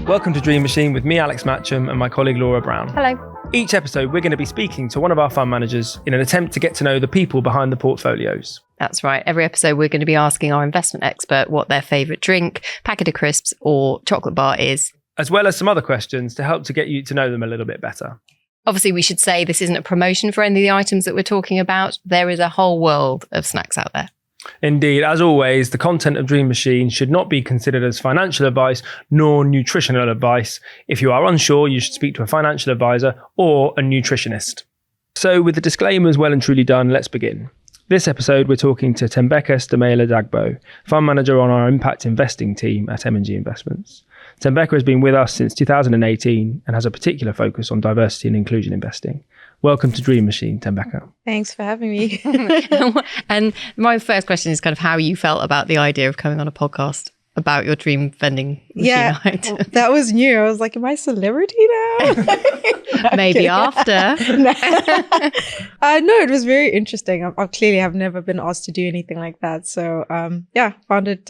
Welcome to Dream Machine with me, Alex Matcham, and my colleague Laura Brown. Hello. Each episode, we're going to be speaking to one of our fund managers in an attempt to get to know the people behind the portfolios. That's right. Every episode, we're going to be asking our investment expert what their favourite drink, packet of crisps or chocolate bar is. As well as some other questions to help to get you to know them a little bit better. Obviously, we should say this isn't a promotion for any of the items that we're talking about. There is a whole world of snacks out there. Indeed, as always, the content of Dream Machine should not be considered as financial advice nor nutritional advice. If you are unsure, you should speak to a financial advisor or a nutritionist. So with the disclaimers well and truly done, let's begin. This episode, we're talking to Thembeka Stemela Dagbo, fund manager on our impact investing team at M&G Investments. Thembeka has been with us since 2018 and has a particular focus on diversity and inclusion investing. Welcome to Dream Machine, Thembeka. Thanks for having me. And my first question is kind of how you felt about the idea of coming on a podcast about your dream vending machine item. That was new. I was like, am I a celebrity now? Maybe after. No, it was very interesting. I clearly have never been asked to do anything like that. So found it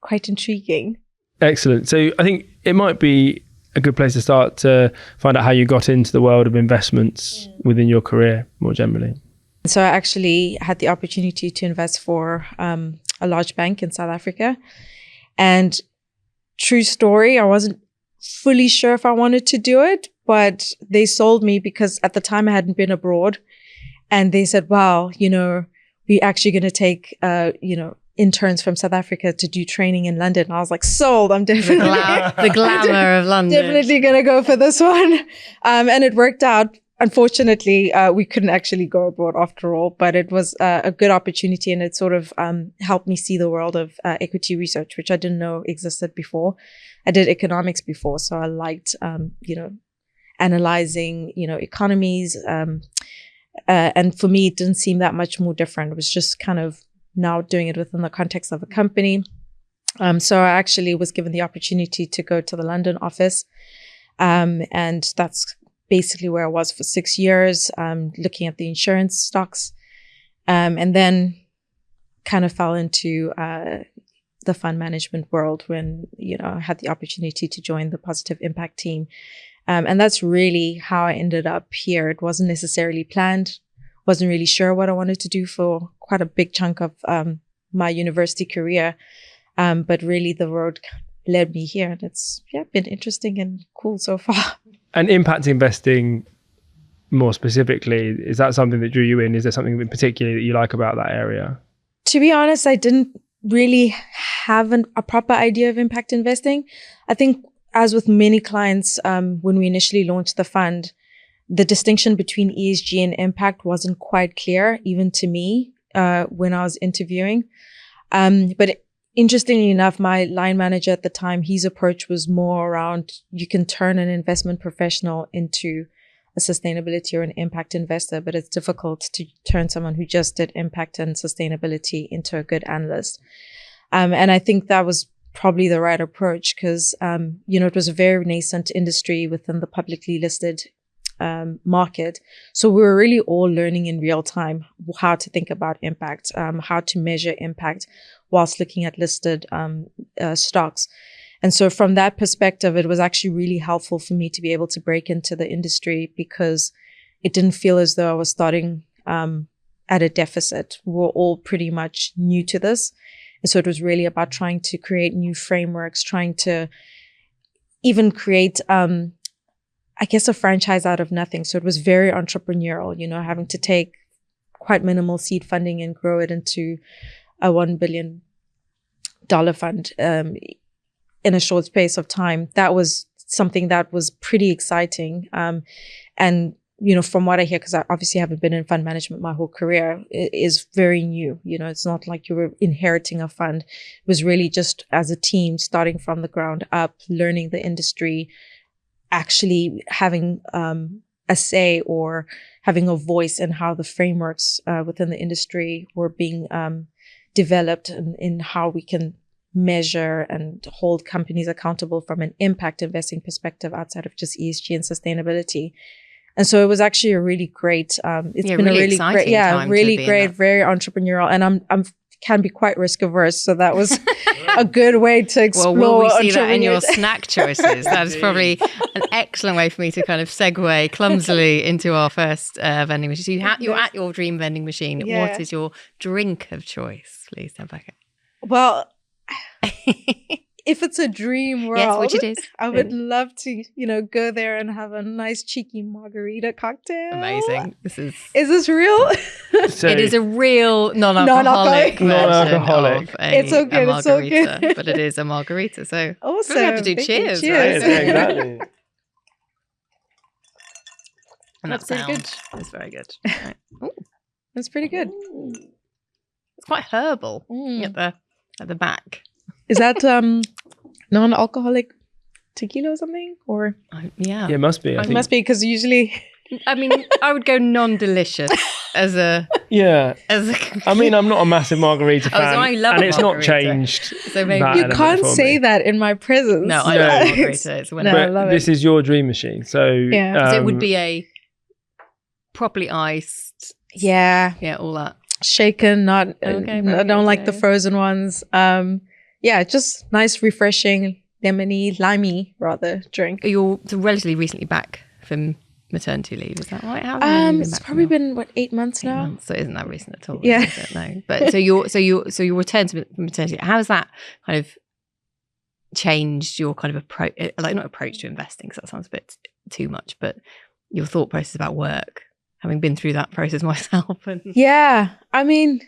quite intriguing. Excellent. So I think it might be a good place to start to find out how you got into the world of investments within your career more generally. So I actually had the opportunity to invest for a large bank in South Africa. And true story, I wasn't fully sure if I wanted to do it, but they sold me because at the time I hadn't been abroad. And they said, wow, we're actually going to take, interns from South Africa to do training in London. And I was like, sold. I'm definitely the glamour of London. Definitely going to go for this one. And it worked out. Unfortunately, we couldn't actually go abroad after all, but it was a good opportunity, and it sort of helped me see the world of equity research, which I didn't know existed before. I did economics before, so I liked, analyzing, economies. And for me, it didn't seem that much more different. It was just kind of now doing it within the context of a company. So I actually was given the opportunity to go to the London office. And that's basically where I was for 6 years, looking at the insurance stocks. And then kind of fell into the fund management world when, I had the opportunity to join the positive impact team. And that's really how I ended up here. It wasn't necessarily planned. Wasn't really sure what I wanted to do for quite a big chunk of my university career. But really the road led me here. And it's been interesting and cool so far. And impact investing, more specifically, is that something that drew you in? Is there something in particular that you like about that area? To be honest, I didn't really have a proper idea of impact investing. I think as with many clients, when we initially launched the fund, the distinction between ESG and impact wasn't quite clear, even to me, when I was interviewing. But interestingly enough, my line manager at the time, his approach was more around you can turn an investment professional into a sustainability or an impact investor, but it's difficult to turn someone who just did impact and sustainability into a good analyst. And I think that was probably the right approach because, it was a very nascent industry within the publicly listed market. So we were really all learning in real time how to think about impact, how to measure impact whilst looking at listed stocks. And so from that perspective, it was actually really helpful for me to be able to break into the industry because it didn't feel as though I was starting at a deficit. We were all pretty much new to this. And so it was really about trying to create new frameworks, trying to even create a franchise out of nothing. So it was very entrepreneurial, having to take quite minimal seed funding and grow it into a $1 billion fund in a short space of time. That was something that was pretty exciting. And, from what I hear, because I obviously haven't been in fund management my whole career, it is very new. It's not like you were inheriting a fund. It was really just as a team, starting from the ground up, learning the industry, actually having a say or having a voice in how the frameworks within the industry were being developed and in how we can measure and hold companies accountable from an impact investing perspective outside of just ESG and sustainability. And so it was actually a really great, it's been really a really great, time really to be great, very entrepreneurial. And I'm can be quite risk averse. So that was a good way to explore. Well, will we see that in your snack choices? That is probably an excellent way for me to kind of segue clumsily into our first vending machine. So you're at your dream vending machine. Yeah. What is your drink of choice, please, Thembeka? Well, if it's a dream world, yes, which it is. I would love to, go there and have a nice cheeky margarita cocktail. Amazing. Is this real? So, it is a real non-alcoholic. Non-alcoholic. It's so good. It's so good. But it is a margarita. So awesome. we have to do cheers. Cheers. Right? yeah, exactly. And That's that pretty sound is very good. Right. Ooh, That's pretty good. it's quite herbal at the back. Is that non-alcoholic tequila or something? Or Yeah. Yeah, it must be. I it think. must be, because usually I mean, I would go non-delicious as a. Yeah. I mean, I'm not a massive margarita fan, so I love and a it's not margarita. changed. So maybe that you element can't for say me. that in my presence. No, I No. love margarita. It's No, I love This it. is your dream machine, so Yeah. So it would be a properly iced. Yeah, Yeah, all that. shaken, not. Okay, I very don't good, like the yeah. frozen ones. Yeah, just nice, refreshing, lemony, limey rather drink. You're relatively recently back from maternity leave, is that right? How long have you been It's back probably from been 8 months your- now. 8 months, so it isn't that recent at all. Yeah. Is it? No. But so your return to maternity, how has that kind of changed your kind of approach, like not approach to investing, because that sounds a bit too much, but your thought process about work, having been through that process myself? And Yeah, I mean,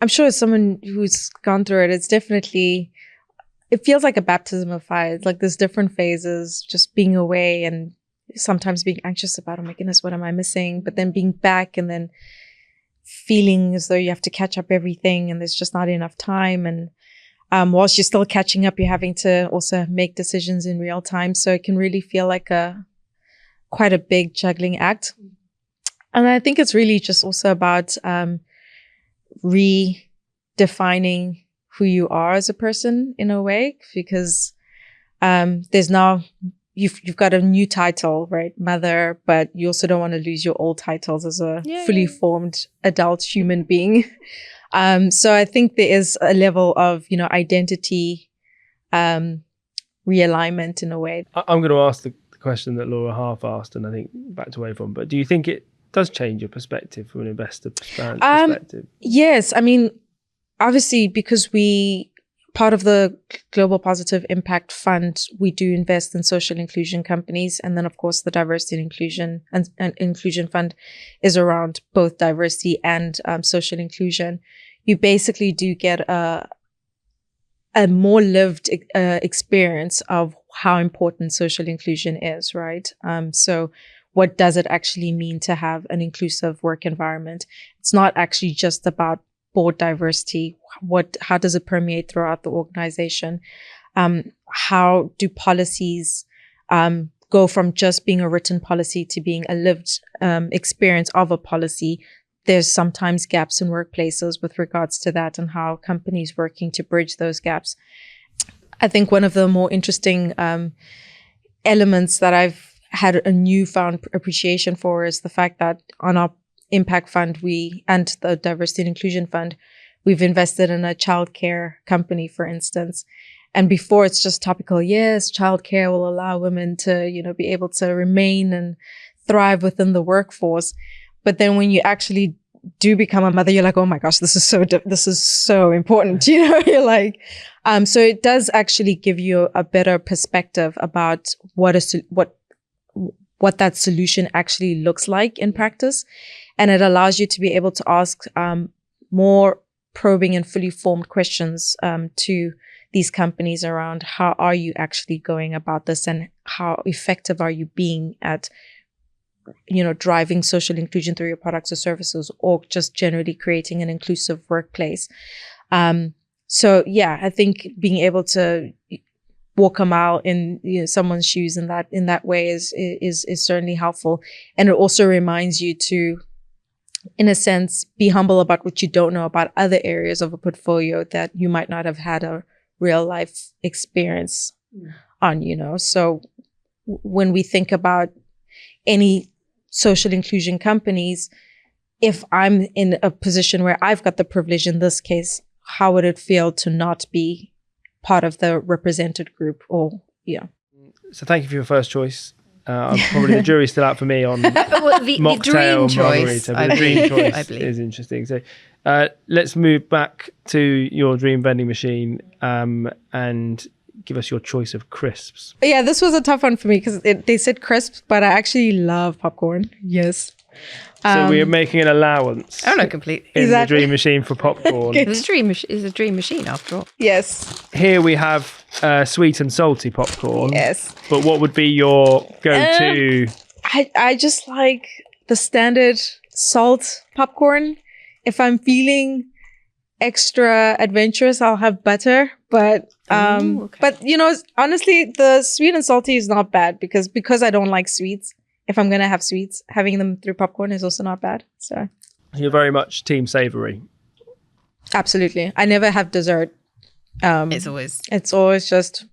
I'm sure as someone who's gone through it, it feels like a baptism of fire. It's like there's different phases, just being away and sometimes being anxious about, oh my goodness, what am I missing? But then being back and then feeling as though you have to catch up everything and there's just not enough time. And whilst you're still catching up, you're having to also make decisions in real time. So it can really feel like quite a big juggling act. And I think it's really just also about redefining who you are as a person in a way, because there's now you've got a new title, right, mother, but you also don't want to lose your old titles as a fully formed adult human being. So I think there is a level of identity realignment in a way. I'm going to ask the question that Laura half asked, and I think backed away from. But do you think it does change your perspective from an investor perspective? Yes, I mean, obviously, because part of the Global Positive Impact Fund, we do invest in social inclusion companies. And then, of course, the Diversity and Inclusion and Inclusion Fund is around both diversity and social inclusion. You basically do get a more lived experience of how important social inclusion is, right? So what does it actually mean to have an inclusive work environment? It's not actually just about board diversity. How does it permeate throughout the organization? How do policies go from just being a written policy to being a lived experience of a policy? There's sometimes gaps in workplaces with regards to that and how companies working to bridge those gaps. I think one of the more interesting elements that I've had a newfound appreciation for is the fact that on our Impact Fund, and the Diversity and Inclusion Fund, we've invested in a childcare company, for instance. And before it's just topical, yes, childcare will allow women to, be able to remain and thrive within the workforce. But then when you actually do become a mother, you're like, oh my gosh, this is so important. You're like, so it does actually give you a better perspective about what that solution actually looks like in practice. And it allows you to be able to ask more probing and fully formed questions to these companies around how are you actually going about this and how effective are you being at, driving social inclusion through your products or services, or just generally creating an inclusive workplace. So yeah, I think being able to walk a mile in someone's shoes in that way is certainly helpful. And it also reminds you to, in a sense, be humble about what you don't know about other areas of a portfolio that you might not have had a real life experience on, So when we think about any social inclusion companies, if I'm in a position where I've got the privilege in this case how would it feel to not be part of the represented group or, yeah. So thank you for your first choice. Probably the jury's still out for me on the mocktail, dream choice, margarita, but the dream choice I believe. is interesting. So let's move back to your dream vending machine and give us your choice of crisps. Yeah, this was a tough one for me because they said crisps, but I actually love popcorn. Yes. So we are making an allowance. Oh no, completely. In Exactly. the dream machine for popcorn. It's a dream machine after all. Yes. Here we have sweet and salty popcorn. Yes. But what would be your go-to? I just like the standard salt popcorn. If I'm feeling extra adventurous, I'll have butter. But okay. but you know, honestly, the sweet and salty is not bad because I don't like sweets. If I'm gonna have sweets, having them through popcorn is also not bad. So You're very much team savoury. absolutely, I never have dessert. It's always just,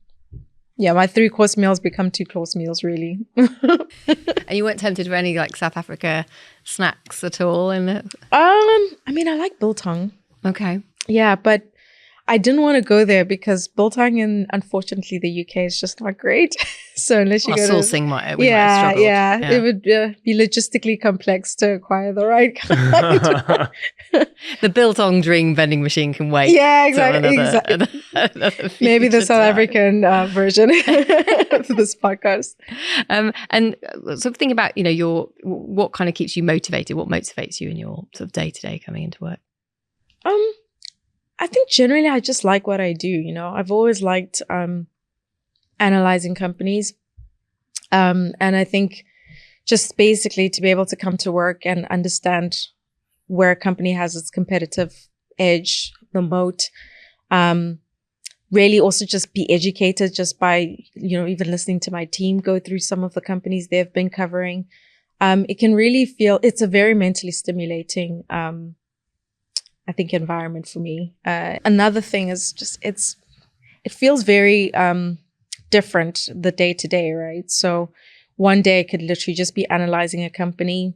yeah, my 3-course meals become 2-course meals, really. And you weren't tempted for any like South Africa snacks at all in it? I mean, I like biltong. Okay. Yeah, but I didn't want to go there because biltong in, unfortunately, the UK is just not great. So unless you go sourcing to... might have struggled. Yeah, it would be logistically complex to acquire the right kind. The biltong dream vending machine can wait. Yeah, exactly. Another Maybe the future South time. African version of this podcast. And sort of think about, what kind of keeps you motivated? What motivates you in your sort of day-to-day coming into work? I think generally I just like what I do. I've always liked analyzing companies. And I think just basically to be able to come to work and understand where a company has its competitive edge, the moat, really also just be educated just by, even listening to my team go through some of the companies they've been covering. It can really feel, it's a very mentally stimulating, I think, environment for me. Another thing is just, it feels very different the day to day, right? So one day it could literally just be analyzing a company.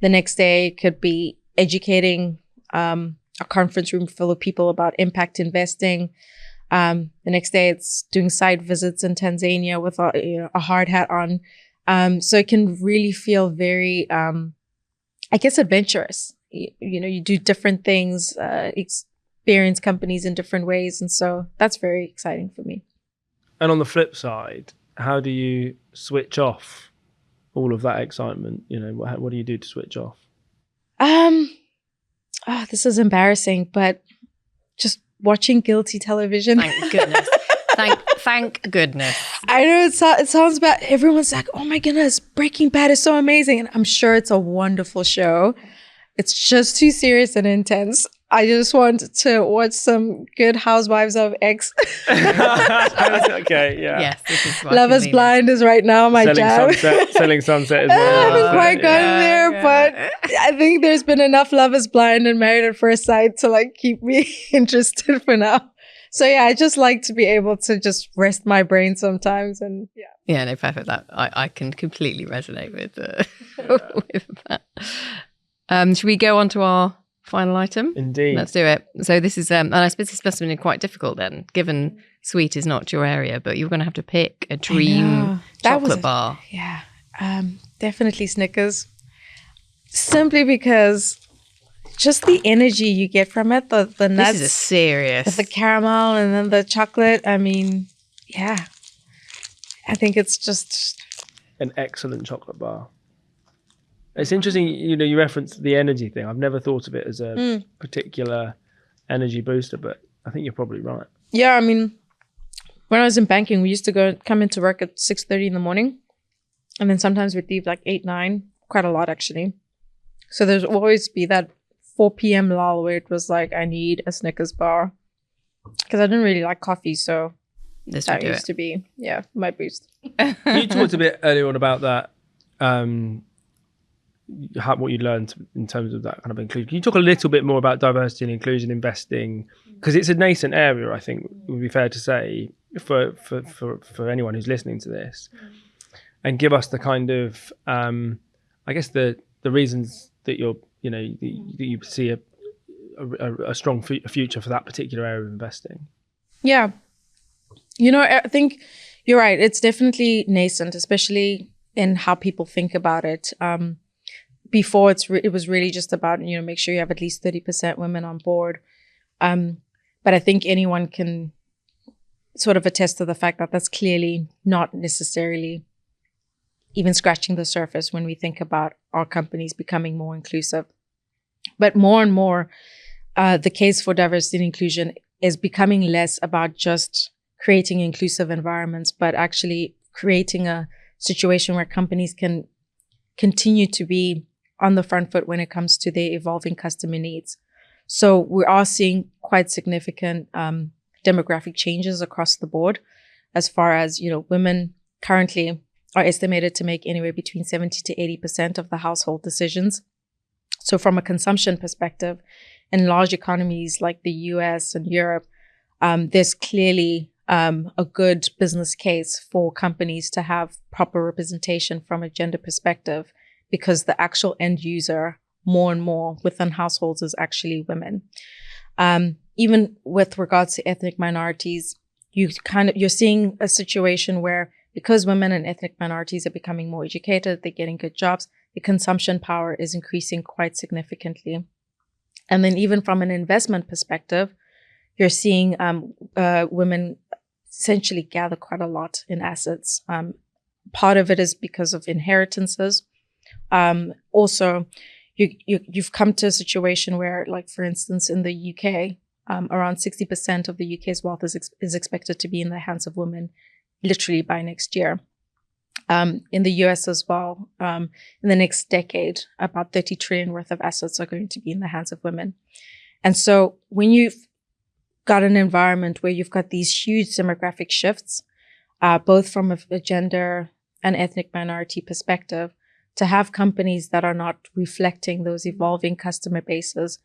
The next day it could be educating a conference room full of people about impact investing. The next day it's doing site visits in Tanzania with a hard hat on. So it can really feel very, I guess, adventurous. You do different things, experience companies in different ways. And so that's very exciting for me. And on the flip side, how do you switch off all of that excitement? What do you do to switch off? This is embarrassing, but just watching guilty television. Thank goodness. Thank goodness. I know it sounds bad. Everyone's like, oh my goodness, Breaking Bad is so amazing. And I'm sure it's a wonderful show. It's just too serious and intense. I just want to watch some good Housewives of X. Okay, yeah. Yes, this is Love is Blind is right now my jam. Selling Sunset as I well. haven't quite gotten there, but I think there's been enough Love is Blind and Married at First Sight to keep me interested for now. So yeah, I just like to be able to just rest my brain sometimes, and yeah. Yeah, no, perfect. That I can completely resonate with with that. Should we go on to our final item? Indeed. Let's do it. So this is, and I suppose this must have been quite difficult then, given sweet is not your area, but you're going to have to pick a dream chocolate bar. Yeah, definitely Snickers. Simply because just the energy you get from it, the nuts. This is a serious. The caramel and then the chocolate. I mean, yeah. I think it's just an excellent chocolate bar. It's interesting, you referenced the energy thing. I've never thought of it as a particular energy booster, but I think you're probably right. Yeah, I mean, when I was in banking, we used to come into work at 6:30 in the morning. And then sometimes we'd leave 8, 9, quite a lot actually. So there's always be that 4 p.m. lull where it was I need a Snickers bar. Because I didn't really like coffee, so that used to be, my boost. You talked a bit earlier on about that, what you learned in terms of that kind of inclusion. Can you talk a little bit more about diversity and inclusion investing? Because it's a nascent area, I think it would be fair to say, for anyone who's listening to this. And give us the kind of, I guess the reasons that you're, that you see a strong future for that particular area of investing? Yeah. I think you're right. It's definitely nascent, especially in how people think about it. Before it was really just about, make sure you have at least 30% women on board. But I think anyone can sort of attest to the fact that that's clearly not necessarily even scratching the surface when we think about our companies becoming more inclusive. But more and more, the case for diversity and inclusion is becoming less about just creating inclusive environments, but actually creating a situation where companies can continue to be on the front foot when it comes to their evolving customer needs. So we are seeing quite significant demographic changes across the board, as far as, women currently are estimated to make anywhere between 70 to 80% of the household decisions. So from a consumption perspective, in large economies like the US and Europe, there's clearly a good business case for companies to have proper representation from a gender perspective, because the actual end user more and more within households is actually women. Even with regards to ethnic minorities, you're seeing a situation where, because women and ethnic minorities are becoming more educated, they're getting good jobs, the consumption power is increasing quite significantly. And then even from an investment perspective, you're seeing women essentially gather quite a lot in assets. Part of it is because of inheritances. Also, you've come to a situation where, like, for instance, in the UK, around 60% of the UK's wealth is expected to be in the hands of women, literally by next year. In the US as well, in the next decade, about 30 trillion worth of assets are going to be in the hands of women. And so when you've got an environment where you've got these huge demographic shifts, both from a gender and ethnic minority perspective, to have companies that are not reflecting those evolving customer bases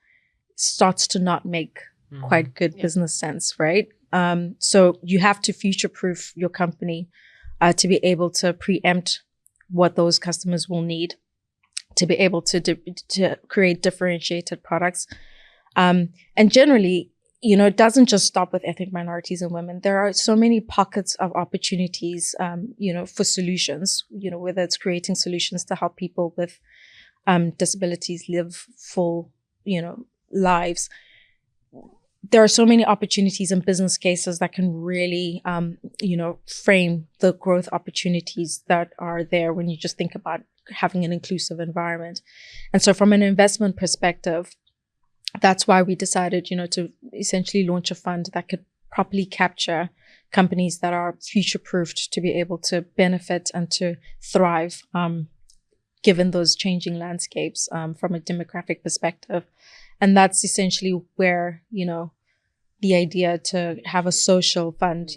starts to not make quite good business sense, right? So you have to future-proof your company to be able to preempt what those customers will need, to be able to create differentiated products. And generally, it doesn't just stop with ethnic minorities and women. There are so many pockets of opportunities, for solutions, whether it's creating solutions to help people with disabilities live full, lives. There are so many opportunities and business cases that can really, frame the growth opportunities that are there when you just think about having an inclusive environment. And so from an investment perspective, that's why we decided, to essentially launch a fund that could properly capture companies that are future-proofed to be able to benefit and to thrive, given those changing landscapes from a demographic perspective. And that's essentially where, the idea to have a social fund,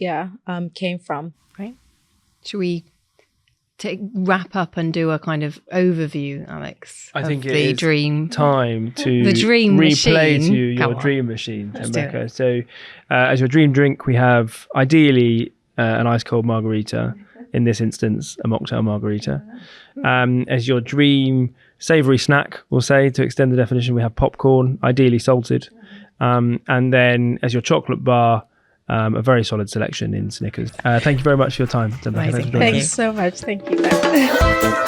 came from. Right. Should we wrap up and do a kind of overview, Alex? I think of it the is dream time to the dream replay machine. to you your Come on. dream machine, Let's do Thembeka. So as your dream drink, we have ideally an ice cold margarita, in this instance a mocktail margarita. As your dream savoury snack, we'll say, to extend the definition, we have popcorn, ideally salted. And then as your chocolate bar, a very solid selection in Snickers. Thank you very much for your time, Thembeka. Amazing. Thanks so much. Thank you.